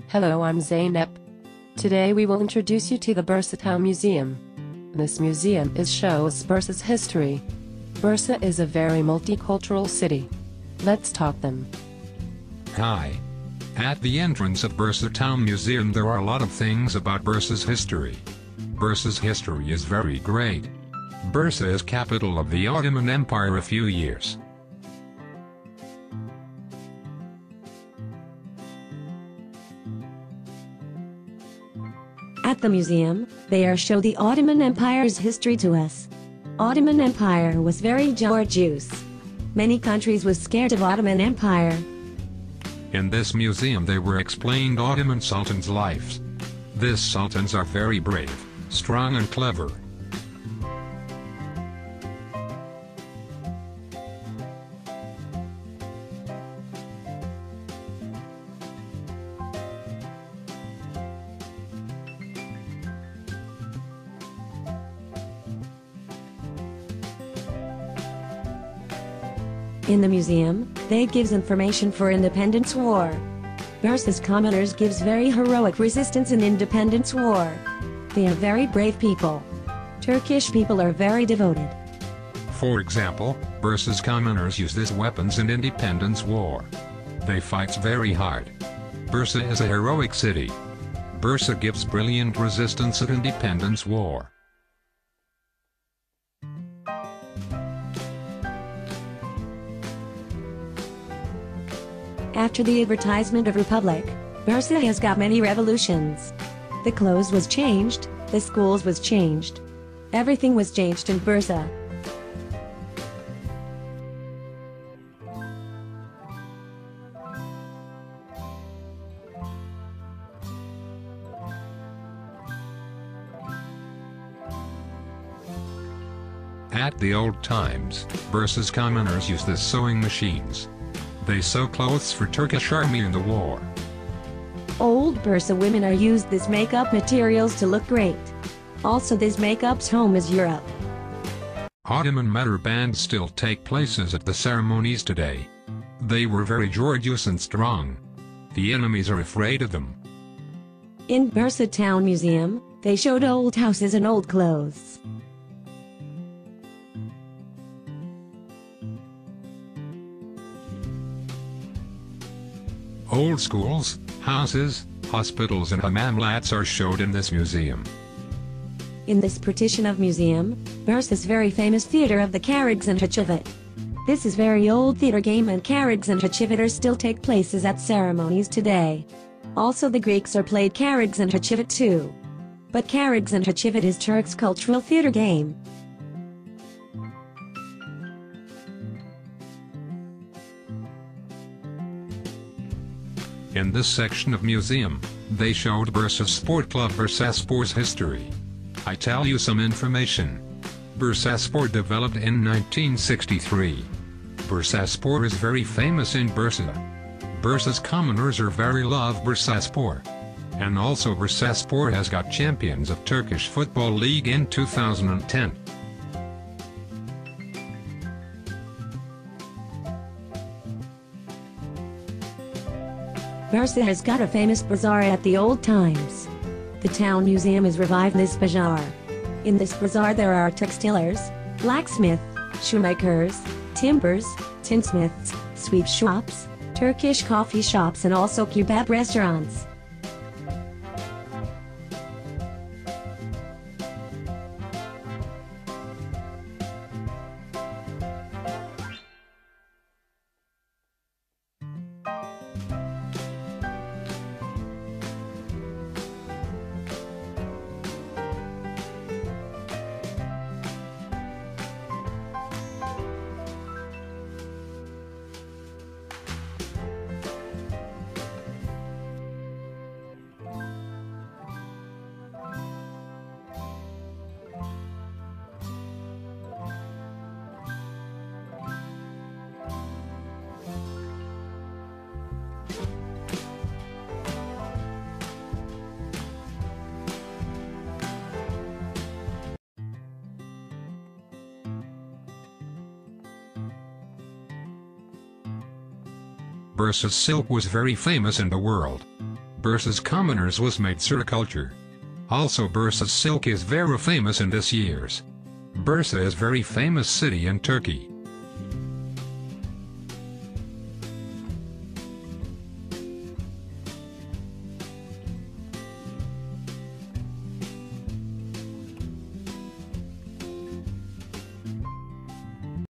Hello, I'm Zainab. Today we will introduce you to the Bursa Town Museum. This museum shows Bursa's history. Bursa is a very multicultural city. Let's talk them. Hi. At the entrance of Bursa Town Museum there are a lot of things about Bursa's history. Bursa's history is very great. Bursa is capital of the Ottoman Empire a few years. At the museum, they show the Ottoman Empire's history to us. Ottoman Empire was very gorgeous. Many countries was scared of Ottoman Empire. In this museum they were explained Ottoman sultans' lives. These sultans are very brave, strong and clever. In the museum, they gives information for Independence War. Bursa's commoners gives very heroic resistance in Independence War. They are very brave people. Turkish people are very devoted. For example, Bursa's commoners use these weapons in Independence War. They fight very hard. Bursa is a heroic city. Bursa gives brilliant resistance at Independence War. After the advertisement of Republic, Bursa has got many revolutions. The clothes was changed, the schools was changed. Everything was changed in Bursa. At the old times, Bursa's commoners used the sewing machines. They sew clothes for Turkish army in the war. Old Bursa women are used these makeup materials to look great. Also this makeup's home is Europe. Ottoman metal bands still take places at the ceremonies today. They were very gorgeous and strong. The enemies are afraid of them. In Bursa Town Museum, they showed old houses and old clothes. Old schools, houses, hospitals and hammamlats are showed in this museum. In this partition of museum, Bursa's very famous theater of the Karags and Hachivit. This is very old theater game and Karags and Hachivit still take places at ceremonies today. Also the Greeks are played Karags and Hachivit too. But Karags and Hachivit is Turks' cultural theater game. In this section of museum, they showed Bursa Sport Club Bursaspor's history. I tell you some information. Bursaspor developed in 1963. Bursaspor is very famous in Bursa. Bursa's commoners are very love Bursaspor. And also Bursaspor has got champions of Turkish Football League in 2010. Bursa has got a famous bazaar at the old times. The town museum is revived this bazaar. In this bazaar there are textilers, blacksmith, shoemakers, timbers, tinsmiths, sweet shops, Turkish coffee shops and also kebab restaurants. Bursa's silk was very famous in the world. Bursa's commoners was made sericulture. Also Bursa's silk is very famous in this years. Bursa is very famous city in Turkey.